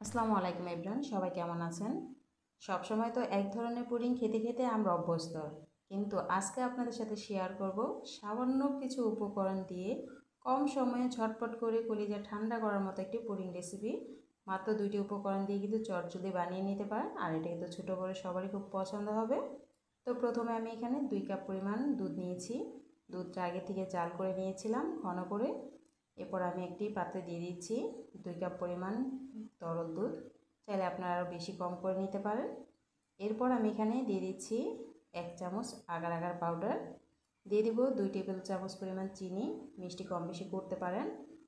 আসসালামু আলাইকুম এভরিওয়ান, সবাই কেমন আছেন? সব সময় তো এক ধরনের পুডিং খেতে খেতে আমরা অভ্যস্ত, কিন্তু আজকে আপনাদের সাথে শেয়ার করব সামান্য কিছু উপকরণ দিয়ে কম সময়ে ঝটপট করে কলিজা ঠান্ডা করার মতো একটি পুডিং রেসিপি। মাত্র 2টি উপকরণ দিয়ে কিন্তু চটজলদি বানিয়ে নিতে পারেন, আর এটা কিন্তু ছোটো বড় সবারই খুব পছন্দ হবে। তো প্রথমে আমি এখানে 2 কাপ পরিমাণ দুধ নিয়েছি। দুধটা আগে থেকে জাল করে নিয়েছিলাম ঘন করে। এরপর আমি একটি পাত্রে দিয়ে দিচ্ছি 2 কাপ পরিমাণ তরল দুধ। চাইলে আপনারা আরও বেশি কম করে নিতে পারেন। এরপর আমি এখানে দিয়ে দিচ্ছি 1 চামচ আগার আগার পাউডার, দিয়ে দেবো 2 টেবিল চামচ পরিমাণ চিনি। মিষ্টি কম বেশি করতে পারেন।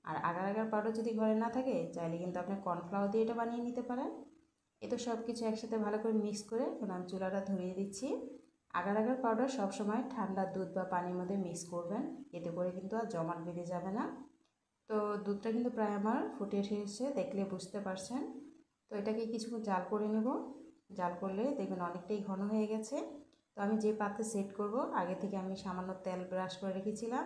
আর আগার আগার পাউডার যদি ঘরে না থাকে চাইলে কিন্তু আপনি কর্নফ্লাওয়ার দিয়ে এটা বানিয়ে নিতে পারেন। এ তো সব কিছু একসাথে ভালো করে মিক্স করে এখন আমি চুলাটা ধরিয়ে দিচ্ছি। আগার আগার পাউডার সবসময় ঠান্ডা দুধ বা পানির মধ্যে মিক্স করবেন, এতে করে কিন্তু আর জমাট বেঁধে যাবে না। তো দুধটা কিন্তু প্রায় আমার ফুটে এসেছে, দেখলে বুঝতে পারছেন। তো এটাকে কিছুক্ষণ জাল করে নেব। জাল করলে দেখবেন অনেকটাই ঘন হয়ে গেছে। তো আমি যে পাত্রে সেট করব আগে থেকে আমি সামান্য তেল ব্রাশ করে রেখেছিলাম।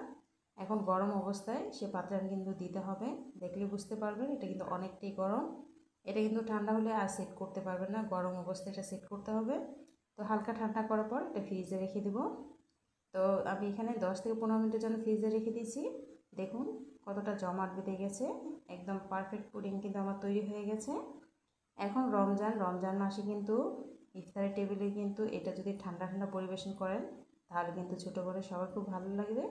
এখন গরম অবস্থায় সে পাত্রে আমি কিন্তু দিতে হবে, দেখলে বুঝতে পারবেন এটা কিন্তু অনেকটাই গরম। এটা কিন্তু ঠান্ডা হলে আর সেট করতে পারবেন না, গরম অবস্থায় এটা সেট করতে হবে। তো হালকা ঠান্ডা করার পর এটা ফ্রিজে রেখে দেবো। তো আমি এখানে 10 থেকে 15 মিনিটের জন্য ফ্রিজে রেখে দিয়েছি। দেখুন কতটা জমাট বেঁধে গেছে, একদম পারফেক্ট পুডিং কিন্তু আমার তৈরি হয়ে গেছে। এখন রমজান মাসে কিন্তু ইফতারের টেবিলে কিন্তু এটা যদি ঠান্ডা ঠান্ডা পরিবেশন করেন তাহলে কিন্তু ছোটো বড় সবার খুব ভালো লাগবে।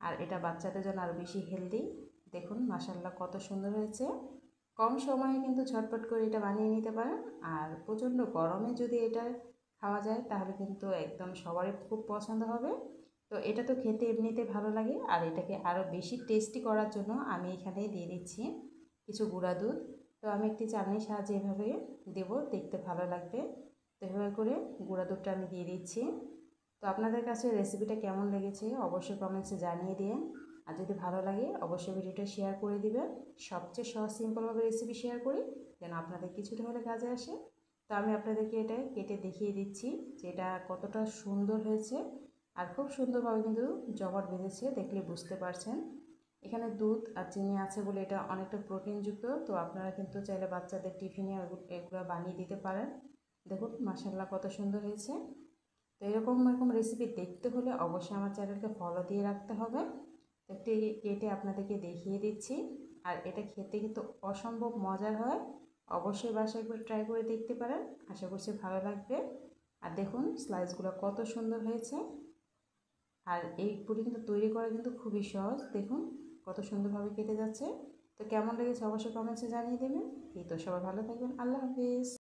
আর এটা বাচ্চাদের জন্য আরও বেশি হেলদি। দেখুন মাশাআল্লাহ কত সুন্দর হয়েছে। কম সময়ে কিন্তু ঝটপট করে এটা বানিয়ে নিতে পারেন। আর প্রচণ্ড গরমে যদি এটা খাওয়া যায় তাহলে কিন্তু একদম সবারই খুব পছন্দ হবে। তো এটা তো খেতে এমনিতে ভালো লাগে, আর এটাকে আরও বেশি টেস্টি করার জন্য আমি এখানে দিয়ে দিচ্ছি কিছু গুঁড়া দুধ। তো আমি একটি চালনির সাহায্যে এভাবে দেবো, দেখতে ভালো লাগবে। তো এভাবে করে গুঁড়া দুধটা আমি দিয়ে দিচ্ছি। তো আপনাদের কাছে রেসিপিটা কেমন লেগেছে অবশ্যই কমেন্টসে জানিয়ে দিন। আর যদি ভালো লাগে অবশ্যই ভিডিওটা শেয়ার করে দিবেন। সবচেয়ে সহজ সিম্পলভাবে রেসিপি শেয়ার করি যেন আপনাদের কিছুটা হলে কাজে আসে। তো আমি আপনাদেরকে এটা কেটে দেখিয়ে দিচ্ছি যে এটা কতটা সুন্দর হয়েছে। আর খুব সুন্দরভাবে কিন্তু জমাট বেঁধেছে, দেখলে বুঝতে পারছেন। এখানে দুধ আর চিনি আছে বলে এটা অনেকটা প্রোটিনযুক্ত। তো আপনারা কিন্তু চাইলে বাচ্চাদের টিফিনে এগুলো বানিয়ে দিতে পারেন। দেখুন মাশাআল্লাহ কত সুন্দর হয়েছে। তো এরকম রেসিপি দেখতে হলে অবশ্যই আমার চ্যানেলকে ফলো দিয়ে রাখতে হবে। একটি কেটে আপনাদেরকে দেখিয়ে দিচ্ছি। আর এটা খেতে কিন্তু অসম্ভব মজার হয়। অবশ্যই বাসায় একবার ট্রাই করে দেখতে পারেন, আশা করছি ভালো লাগবে। আর দেখুন স্লাইসগুলো কত সুন্দর হয়েছে। আর এই পুডিংটা তৈরি করা কিন্তু খুবই সহজ, দেখুন কত সুন্দরভাবে কেটে যাচ্ছে। তো কেমন লেগেছে অবশ্যই কমেন্টসে জানিয়ে দেবেন। এই তো সবাই ভালো থাকবেন, আল্লাহ হাফিজ।